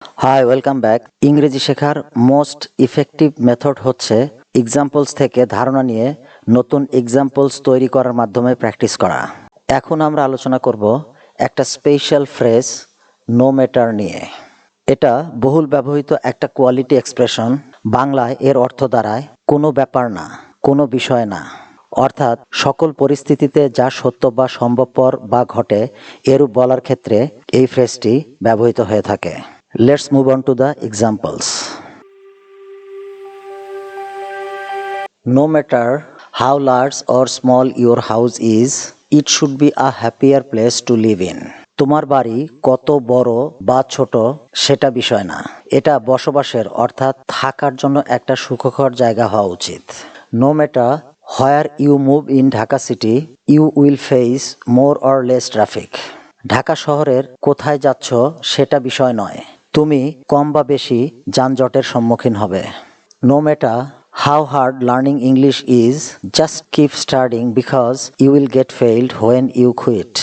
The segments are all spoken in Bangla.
High, welcome back. ইংরেজি শেখার মোস্ট ইফেক্টিভ মেথড হচ্ছে এক্সাম্পলস থেকে ধারণা নিয়ে নতুন এক্সাম্পলস তৈরি করার মাধ্যমে প্র্যাকটিস করা। এখন আমরা আলোচনা করব একটা স্পেশাল ফ্রেজ নো ম্যাটার নিয়ে। এটা বহুল ব্যবহৃত একটা কোয়ালিটি এক্সপ্রেশন। বাংলায় এর অর্থ দাঁড়ায় কোনো ব্যাপার না, কোনো বিষয় না। অর্থাৎ সকল পরিস্থিতিতে যা সত্য বা সম্ভবপর বা ঘটে এরূপ বলার ক্ষেত্রে এই ফ্রেজটি ব্যবহৃত হয়ে থাকে। Let's move on to the examples. No matter how large or small your house is, it should be a happier place to live in. তোমার বাড়ি কত বড় বা ছোট সেটা বিষয় না, এটা বসবাসের অর্থাৎ থাকার জন্য একটা সুখকর জায়গা হওয়া উচিত। No matter where you move in Dhaka city, you will face more or less traffic. Dhaka শহরের কোথায় যাচ্ছ সেটা বিষয় নয়, তুমি কম বা বেশি যানজটের সম্মুখীন হবে। No matter how hard learning English is, just keep studying because you will get failed when you quit.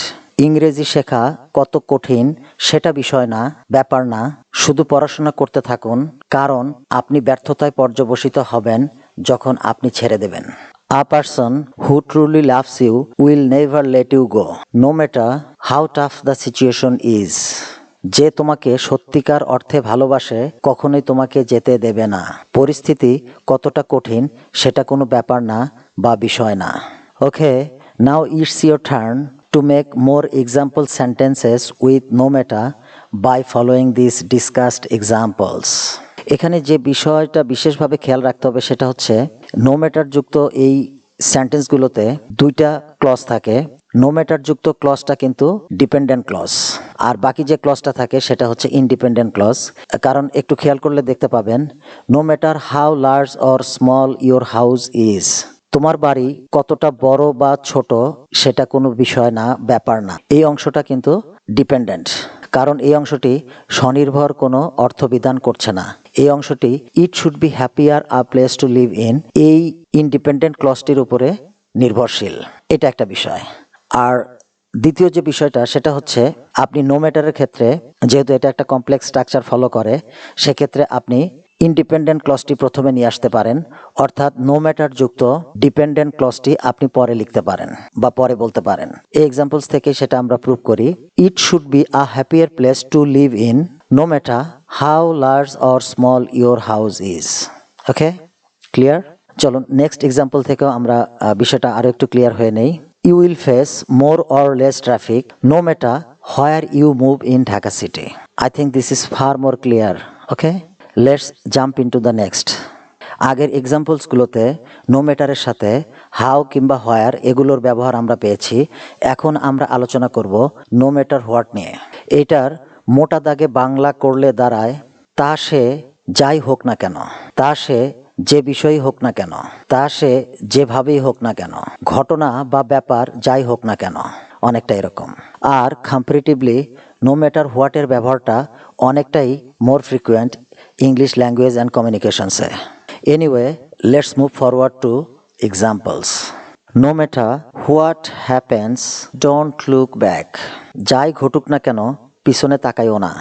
ইংরেজি শেখা কত কঠিন সেটা বিষয় না, ব্যাপার না, শুধু পড়াশোনা করতে থাকুন, কারণ আপনি ব্যর্থতায় পর্যবসিত হবেন যখন আপনি ছেড়ে দেবেন। A person who truly loves you will never let you go, no matter how tough the situation is. যে তোমাকে সত্যিকার অর্থে ভালোবাসে কখনোই তোমাকে যেতে দেবে না, পরিস্থিতি কতটা কঠিন সেটা কোনো ব্যাপার না বা বিষয় না। Okay, now it's your turn to make more example sentences with no matter by following this discussed examples. এখানে যে বিষয়টা বিশেষভাবে খেয়াল রাখতে হবে সেটা হচ্ছে নো ম্যাটার যুক্ত এই সেন্টেন্সগুলোতে দুইটা ক্লজ থাকে। নো ম্যাটার যুক্ত ক্লজটা কিন্তু ডিপেন্ডেন্ট ক্লজ, আর বাকি যে ক্লজটা থাকে সেটা হচ্ছে ইন্ডিপেন্ডেন্ট ক্লজ। কারণ একটু খেয়াল করলে দেখতে পাবেন no matter how large or small your house is, তোমার বাড়ি কতটা বড় বা ছোট সেটা কোনো বিষয় না, ব্যাপার না। এই অংশটা কিন্তু ডিপেন্ডেন্ট, কারণ এই অংশটি স্বনির্ভর কোনো অর্থবিধান করছে না। এই অংশটি ইট should B happier a place to live in, এই ইন্ডিপেন্ডেন্ট ক্লজটির উপরে নির্ভরশীল। এটা একটা বিষয়। আর দ্বিতীয় যে বিষয়টা সেটা হচ্ছে আপনি নো ম্যাটারের ক্ষেত্রে, যেহেতু এটা একটা কমপ্লেক্স স্ট্রাকচার ফলো করে, সেক্ষেত্রে আপনি ইন্ডিপেন্ডেন্ট ক্লজটি প্রথমে নিয়ে আসতে পারেন, অর্থাৎ নো ম্যাটার যুক্ত ডিপেন্ডেন্ট ক্লজটি আপনি পরে লিখতে পারেন বা পরে বলতে পারেন। এই এক্সাম্পলস থেকে সেটা আমরা প্রুভ করি। It should be a happier place to live in, no matter how large or small your house is. Okay, clear? চলুন নেক্সট এক্সাম্পল থেকেও আমরা বিষয়টা আরো একটু ক্লিয়ার হয়ে নেই। You will face more or less traffic no matter where you move in Dhaka city. I think this is far more clear. Okay, let's jump into the next. আগের এক্সাম্পলসগুলোতে নো ম্যাটারের সাথে হাউ কিংবা হোয়ার এগুলোর ব্যবহার আমরা পেয়েছি। এখন আমরা আলোচনা করব নো ম্যাটার হোয়াট নিয়ে। এটার মোটা দাগে বাংলা করলে দাঁড়ায় তা সে যাই হোক না কেন, তা সে যে বিষয়ই হোক না কেন, তা সে যেভাবেই হোক না কেন, ঘটনা বা ব্যাপার যাই হোক না কেন, অনেকটা এরকম। আর কম্পারেটিভলি নো ম্যাটার হোয়াটের ব্যবহারটা অনেকটাই more frequent English language and কমিউনিকেশনসে। Anyway, let's move forward to examples. No matter what happens don't look back, যাই ঘটুক না কেন পিছনে তাকাইও না।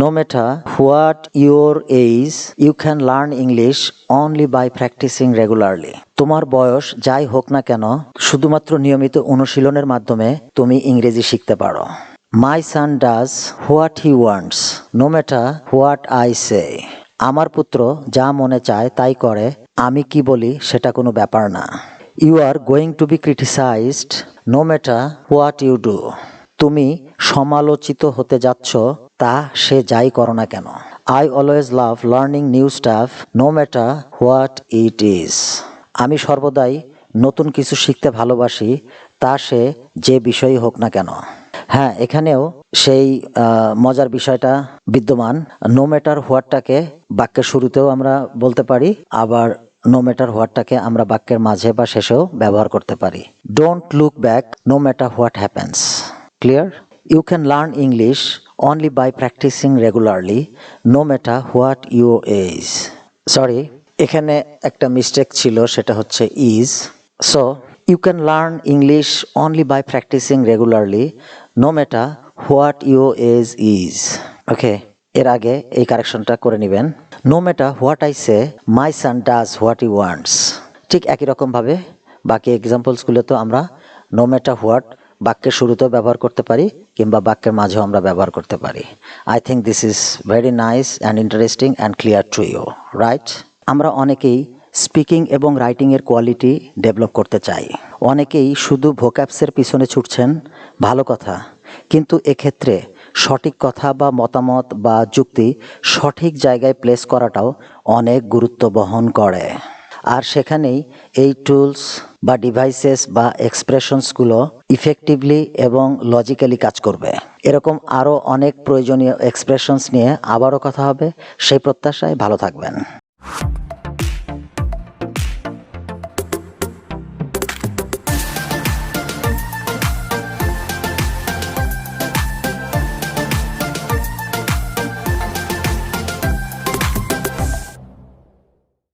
No matter what your age, you can learn English only by practicing regularly. তোমার বয়স যাই হোক না কেন শুধুমাত্র নিয়মিত অনুশীলনের মাধ্যমে তুমি ইংরেজি শিখতে পারো। My son does what he wants, no matter what I say. আমার পুত্র যা মনে চায় তাই করে, আমি কি বলি সেটা কোনো ব্যাপার না। You are going to be criticized, no matter what you do. তুমি সমালোচিত হতে যাচ্ছ তা সে যাই করো না কেন। I always love learning new stuff no matter what it is. আমি সর্বদাই নতুন কিছু শিখতে ভালোবাসি, তা সে যে বিষয়ই হোক না কেন। হ্যাঁ, এখানেও সেই মজার বিষয়টা বিদ্যমান। নো ম্যাটার হোয়াটটাকে বাক্যের শুরুতেও আমরা বলতে পারি, আবার নো ম্যাটার হোয়াটটাকে আমরা বাক্যের মাঝে বা শেষেও ব্যবহার করতে পারি। Don't look back no matter what happens. Clear? You can learn English only by practicing regularly, no matter what your age. Sorry, এখানে একটা মিস্টেক ছিল, সেটা হচ্ছে is. So, you can learn English only by practicing regularly, no matter what your age is. Okay, এর আগে এই কারেকশনটা করে নেবেন। No matter what I say my son does what he wants. ঠিক একই রকমভাবে বাকি এক্সাম্পলসগুলো তো আমরা নো ম্যাটার হোয়াট বাক্যের শুরুতেও ব্যবহার করতে পারি কিংবা বাক্যের মাঝেও আমরা ব্যবহার করতে পারি। I think this is very nice and interesting and clear to you, right? আমরা অনেকেই স্পিকিং এবং রাইটিংয়ের কোয়ালিটি ডেভেলপ করতে চাই। অনেকেই শুধু ভোক্যাবসের পিছনে ছুটছেন, ভালো কথা, কিন্তু এক্ষেত্রে সঠিক কথা বা মতামত বা যুক্তি সঠিক জায়গায় প্লেস করাটাও অনেক গুরুত্ব বহন করে। আর সেখানেই এই টুলস বা ডিভাইসেস বা এক্সপ্রেশনসগুলো ইফেক্টিভলি এবং লজিক্যালি কাজ করবে। এরকম আরও অনেক প্রয়োজনীয় এক্সপ্রেশনস নিয়ে আবারও কথা হবে। সেই প্রত্যাশায় ভালো থাকবেন।